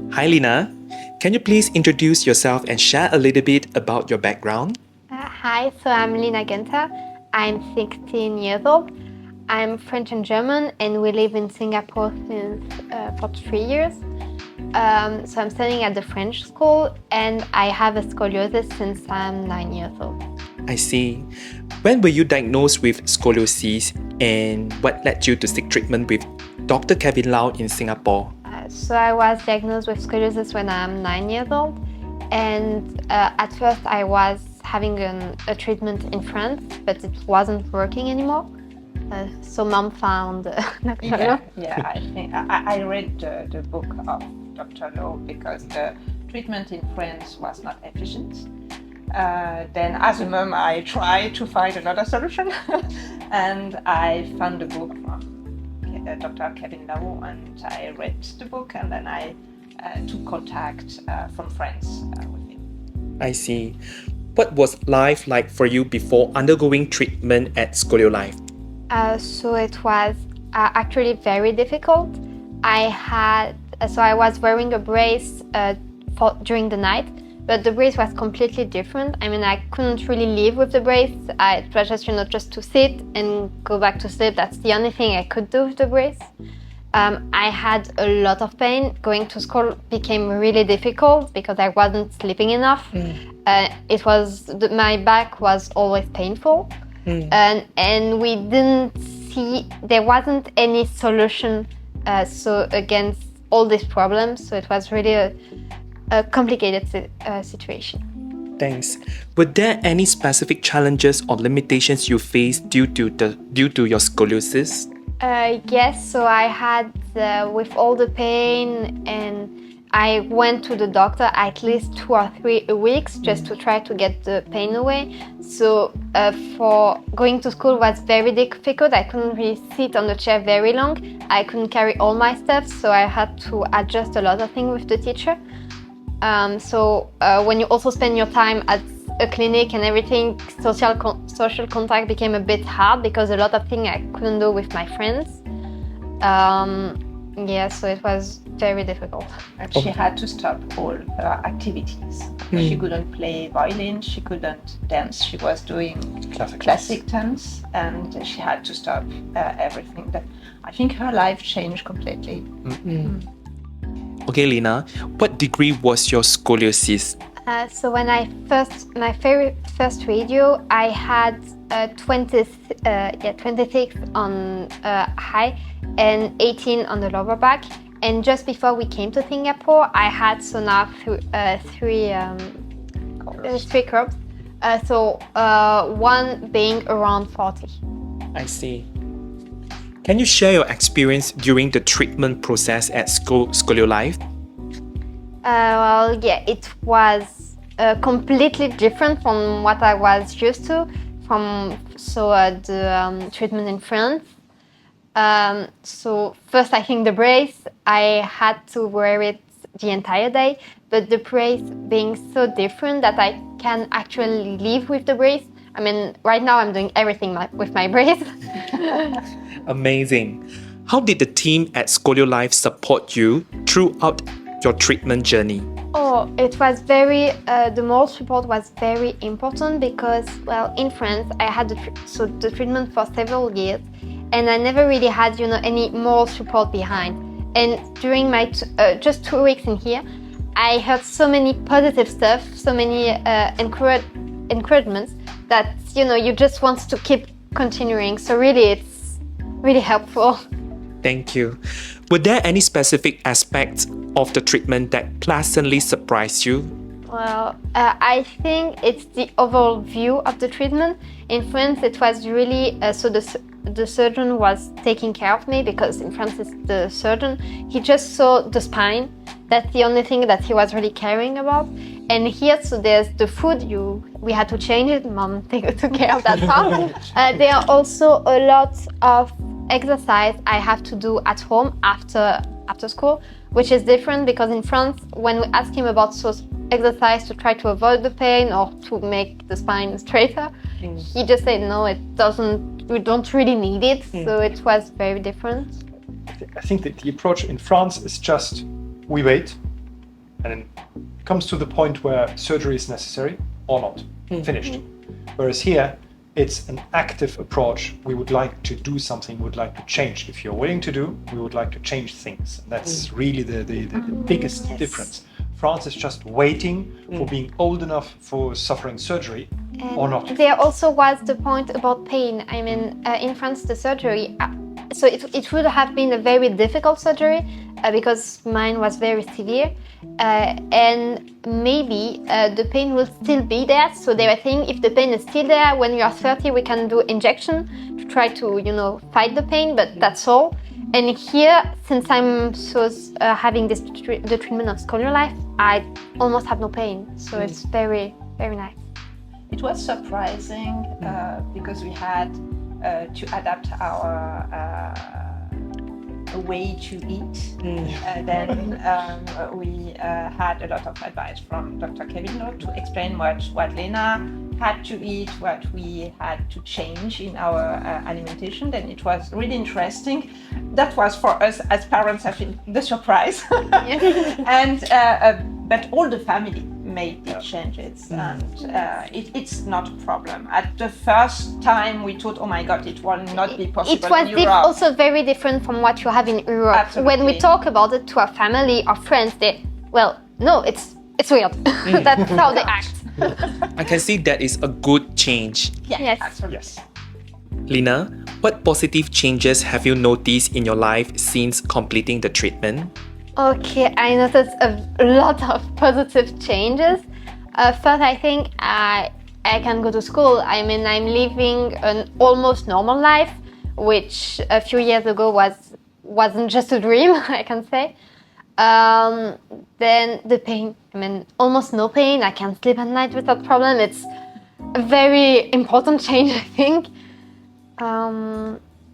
Hi, Lina. Can you please introduce yourself and share a little bit about your background? Hi, so I'm Lina Genta. I'm 16 years old. I'm French and German, and we live in Singapore since for 3 years. So I'm studying at the French school, and I have a scoliosis since I'm 9 years old. I see. When were you diagnosed with scoliosis and what led you to seek treatment with Dr. Kevin Lau in Singapore? So I was diagnosed with scoliosis when I'm 9 years old, and at first I was having a treatment in France, but it wasn't working anymore. So mom found Dr. Lau. I think I read the book of Dr. Lowe because the treatment in France was not efficient. Then as a mom, I tried to find another solution and I found the book from Dr. Kevin Lau, and I read the book, and then I took contact from France with him. I see. What was life like for you before undergoing treatment at ScolioLife? So it was actually very difficult. I was wearing a brace during the night, but the brace was completely different. I mean, I couldn't really live with the brace. It was just to sit and go back to sleep. That's the only thing I could do with the brace. I had a lot of pain. Going to school became really difficult because I wasn't sleeping enough. My back was always painful. And we didn't see, there wasn't any solution against all these problems. So it was really a complicated situation. Thanks. Were there any specific challenges or limitations you faced due to your scoliosis? Yes, so I had, with all the pain, and I went to the doctor at least 2 or 3 weeks just to try to get the pain away. So for going to school was very difficult. I couldn't really sit on the chair very long. I couldn't carry all my stuff, so I had to adjust a lot of things with the teacher. When you also spend your time at a clinic and everything, social contact became a bit hard because a lot of things I couldn't do with my friends. So it was very difficult. And she had to stop all her activities. She couldn't play violin, she couldn't dance, she was doing classic dance, and she had to stop everything. I think her life changed completely. Okay, Lina, what degree was your scoliosis? So when my very first radio, I had 26 on high and 18 on the lower back. And just before we came to Singapore, I had three curves. One being around 40. I see. Can you share your experience during the treatment process at ScolioLife? It was completely different from what I was used to the treatment in France. First, I think the brace, I had to wear it the entire day, but the brace being so different that I can actually live with the brace. I mean, right now I'm doing everything with my brace. Amazing. How did the team at ScolioLife support you throughout your treatment journey? It was the moral support was very important because, in France, I had the treatment for several years, and I never really had, any moral support behind. And during my just 2 weeks in here, I heard so many positive stuff, so many encouragements that, you just want to keep continuing. So really, it's really helpful. Thank you. Were there any specific aspects of the treatment that pleasantly surprised you? I think it's the overall view of the treatment. In France, it was really, the surgeon was taking care of me because in France it's the surgeon. He just saw the spine. That's the only thing that he was really caring about. And here, so there's the food, we had to change it. Mom took care of that part. There are also a lot of exercise I have to do at home after school, which is different because in France, when we ask him about exercise to try to avoid the pain or to make the spine straighter, he just said no, we don't really need it. So it was very different. I think that the approach in France is just we wait and then it comes to the point where surgery is necessary or not, finished. Whereas here, it's an active approach. We would like to do something, we would like to change. If you're willing to do, we would like to change things. And that's really the biggest difference. France is just waiting for being old enough for suffering surgery or not. There also was the point about pain. I mean, in France, the surgery, so it would have been a very difficult surgery because mine was very severe. And maybe the pain will still be there. So they were saying if the pain is still there, when you are 30, we can do injection to try to, fight the pain, but that's all. And here, since I'm having the treatment of Scolio Life, I almost have no pain. So it's very, very nice. It was surprising because we had to adapt our way to eat. Then we had a lot of advice from Dr. Kevin Lowe to explain what Lena had to eat, what we had to change in our alimentation. Then it was really interesting. That was for us as parents, I think, the surprise. And but all the family made the changes, and it's not a problem. At the first time, we thought, oh my God, it will not be possible. It was in Europe. Also very different from what you have in Europe. Absolutely. When we talk about it to our family or friends, no, it's weird. That's how they act. I can see that is a good change. Yes. Absolutely. Yes. Lina, what positive changes have you noticed in your life since completing the treatment? Okay, I noticed a lot of positive changes. First, I think I can go to school. I mean, I'm living an almost normal life, which a few years ago wasn't just a dream, I can say. Then the pain, I mean, almost no pain. I can sleep at night without problem. It's a very important change, I think.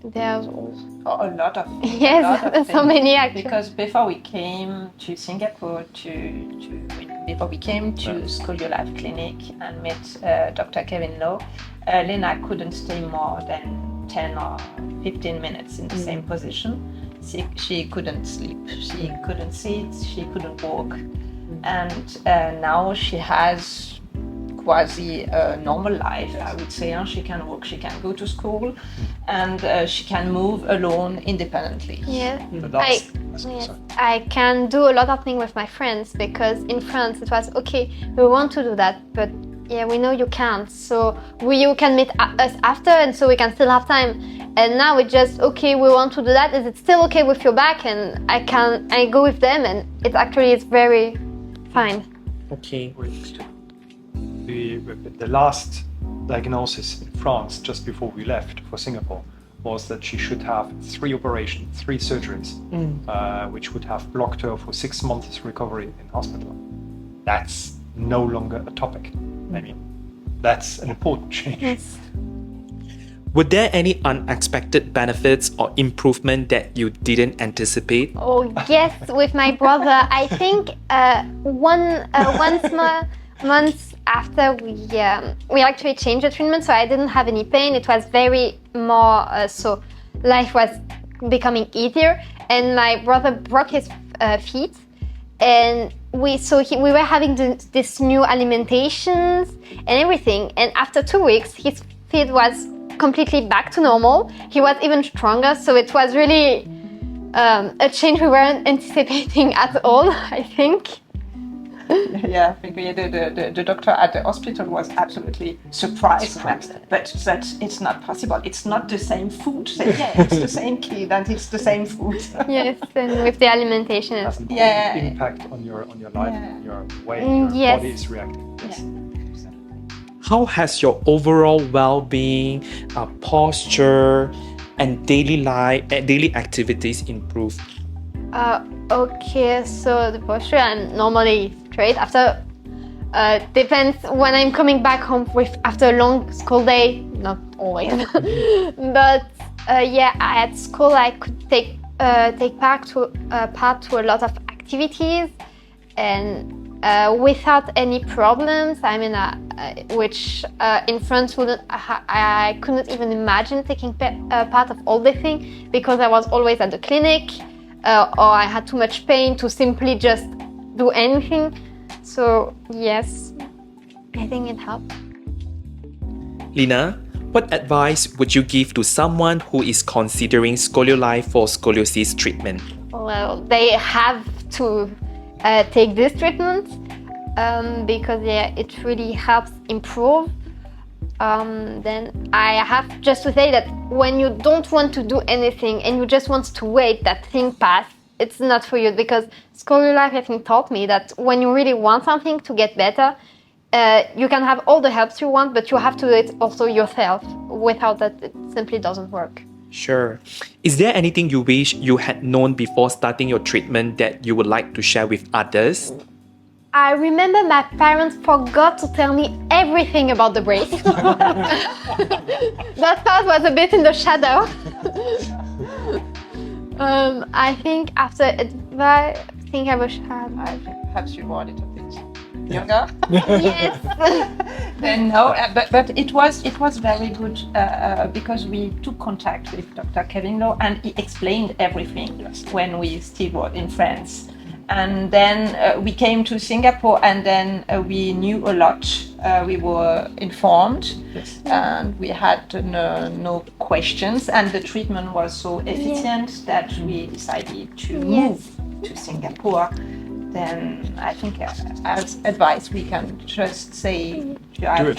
There's also A lot of so things. many actually. Because before we came to Singapore, before we came to Scolio Life Clinic and met Dr. Kevin Lowe, Lena couldn't stay more than 10 or 15 minutes in the same position. She couldn't sleep, she couldn't sit, she couldn't walk. And now she has quasi normal life, I would say. She can walk, she can go to school, and she can move alone independently. Yeah. Sorry. I can do a lot of things with my friends because in France it was okay, we want to do that, but yeah, we know you can't. So you can meet us after, and so we can still have time. And now it's just okay, we want to do that. Is it still okay with your back? And I go with them, and it's very fine. Okay. The last diagnosis in France, just before we left for Singapore, was that she should have 3 operations, 3 surgeries, which would have blocked her for 6 months recovery in hospital. That's no longer a topic. I mean, that's an important change. Yes. Were there any unexpected benefits or improvement that you didn't anticipate? Oh yes, with my brother. I think once more months after we actually changed the treatment, so I didn't have any pain. It was very more so life was becoming easier, and my brother broke his feet, and we were having this new alimentations and everything, and after 2 weeks his feet was completely back to normal. He was even stronger, so it was really a change we weren't anticipating at all, I think. Yeah, I think the doctor at the hospital was absolutely surprised. But it's not possible. It's not the same food. So, yeah, it's the same kid and it's the same food. Yes, and with the alimentation. It has an Yeah. impact on your life, Yeah. on your way your Yes. body is reacting. Yes. How has your overall well-being, posture, and daily activities improved? Okay, so the posture, I'm normally straight after. Depends when I'm coming back home after a long school day. Not always, but at school I could take part to a lot of activities, and without any problems. I mean, which in France I couldn't even imagine taking part of all the things because I was always at the clinic, or I had too much pain to simply just do anything. So yes, I think it helped. Lina, what advice would you give to someone who is considering Scoliolife for scoliosis treatment? Well, they have to take this treatment because it really helps improve. Then I have just to say that when you don't want to do anything and you just want to wait that thing pass, it's not for you, because Scoliolife I think taught me that when you really want something to get better, you can have all the helps you want, but you have to do it also yourself. Without that, it simply doesn't work. Sure. Is there anything you wish you had known before starting your treatment that you would like to share with others? I remember my parents forgot to tell me everything about the brace. That part was a bit in the shadow. I think after advice, I think I wish I had. Perhaps you were a little bit younger. Yes. Then no, but it was very good because we took contact with Dr. Kevin Lowe and he explained everything when we still were in France. And then we came to Singapore and then we knew a lot. We were informed and we had no questions, and the treatment was so efficient that we decided to move to Singapore. Then I think as advice we can just say try and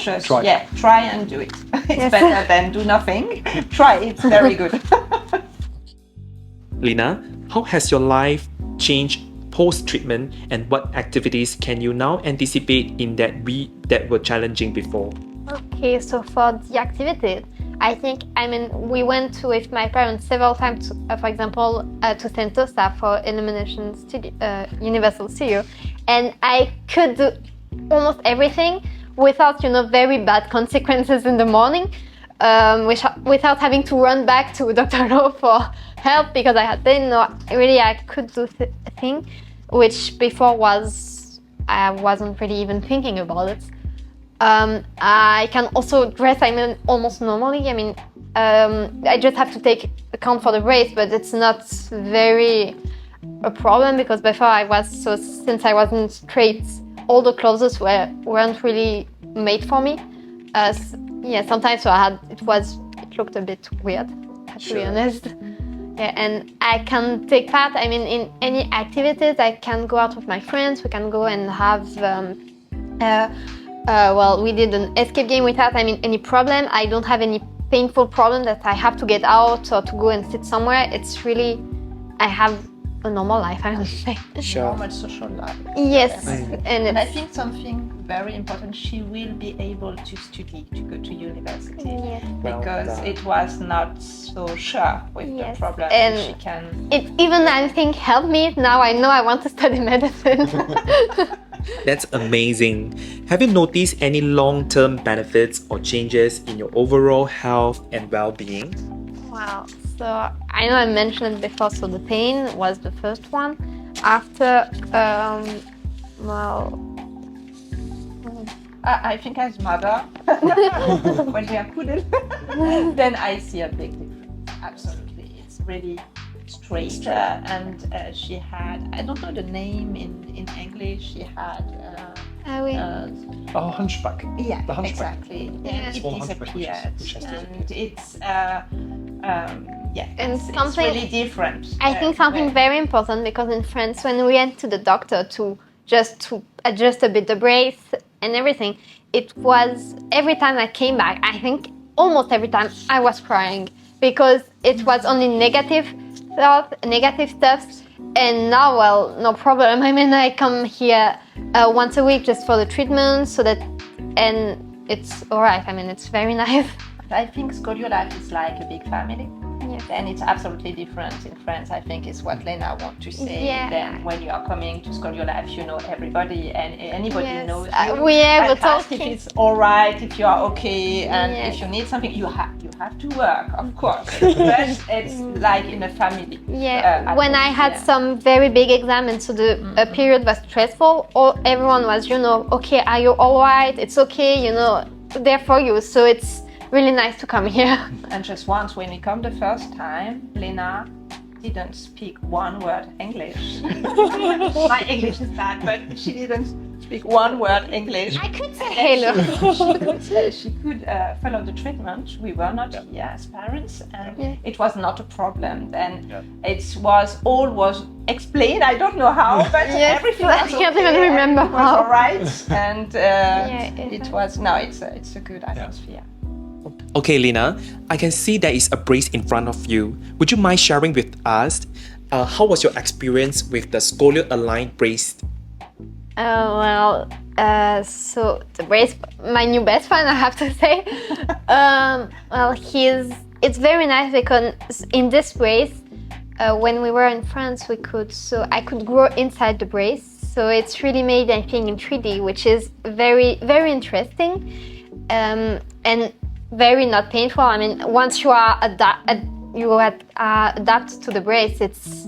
do it. It's better than do nothing. Try, it's very good. Lina, how has your life changed post-treatment, and what activities can you now anticipate in that were challenging before? Okay, so for the activities, I think, we went with my parents several times, for example, to Sentosa for Illumination Universal Studio, and I could do almost everything without, very bad consequences in the morning, without having to run back to Dr. Lowe for help, because I could do things which before I wasn't really even thinking about it. I can also dress, almost normally. I just have to take account for the brace, but it's not very a problem, because before since I wasn't straight, all the clothes weren't really made for me. Sometimes it looked a bit weird, to be honest. Yeah, and I can take part, in any activities. I can go out with my friends, we can go and have, we did an escape game without, any problem. I don't have any painful problem that I have to get out or to go and sit somewhere. It's really, I have a normal life, I would say. Normal social life. Yes. And I think something very important, she will be able to study, to go to university. Yes. Because it was not so sure with the problem. And she can... It even, I think, helped me. Now I know I want to study medicine. That's amazing. Have you noticed any long-term benefits or changes in your overall health and well-being? Wow. So I know I mentioned it before, so the pain was the first one. After, I think as mother, when we are good, then I see a big difference. Absolutely. It's really straight. And she had, I don't know the name in English, she had... hunchback. Yeah, the hunchback. exactly. Yeah. It disappeared. And it's... And it's something really different. I think something very important, because in France, when we went to the doctor to adjust a bit the brace and everything, it was every time I came back, I think almost every time I was crying, because it was only negative stuff. And now, well, no problem. I come here once a week just for the treatment, and it's all right. It's very nice. I think Scoliolife is like a big family. Yes. And it's absolutely different in France. I think is what Lena wants to say. Yeah. Then when you are coming to Scoliolife, you know everybody and anybody Yes. knows you. We And were ask if talking. it's all right, if you are okay, and Yes. if you need something, you have to work, of course. But it's like in a family. Yeah, when I had yeah. some very big exam, and so the period was stressful, everyone was, okay, are you all right? It's okay, there for you. So it's really nice to come here. And just once, when we come the first time, Lena didn't speak one word English. My English is bad, but she didn't speak one word English. I could say hello. She could follow the treatment. We were not here as parents, and Yeah. it was not a problem. Then it was all was explained. I don't know how, but Yes, everything I was can't okay, even remember everything was how. all right, and it it was no. It's a good atmosphere. Okay, Lina, I can see there is a brace in front of you. Would you mind sharing with us how was your experience with the Scolio Aligned brace? So the brace, my new best friend, I have to say. It's very nice because in this brace, when we were in France, I could grow inside the brace. So it's really made, I think, in 3D, which is very, very interesting, and very not painful. I mean, once you are adapt to the brace, it's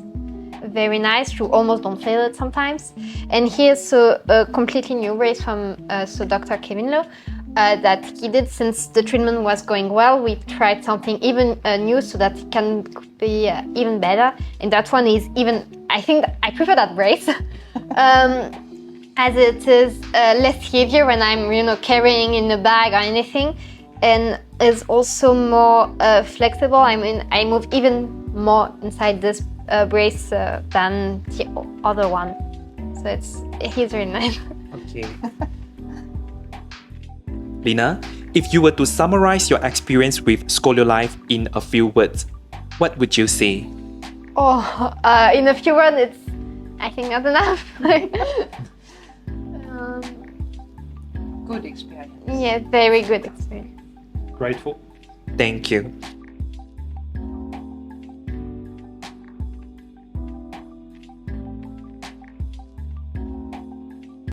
very nice. You almost don't feel it sometimes. And here's a completely new brace from Dr. Kevin Lowe that he did since the treatment was going well. We tried something even new so that it can be even better. And that one is I think I prefer that brace. As it is less heavier when I'm carrying in a bag or anything, and is also more flexible. I mean, I move even more inside this brace than the other one. So he's really nice. Okay. Lina, if you were to summarize your experience with Scolio Life in a few words, what would you say? In a few words, I think not enough. Good experience. Yeah, very good experience. Grateful. Thank you.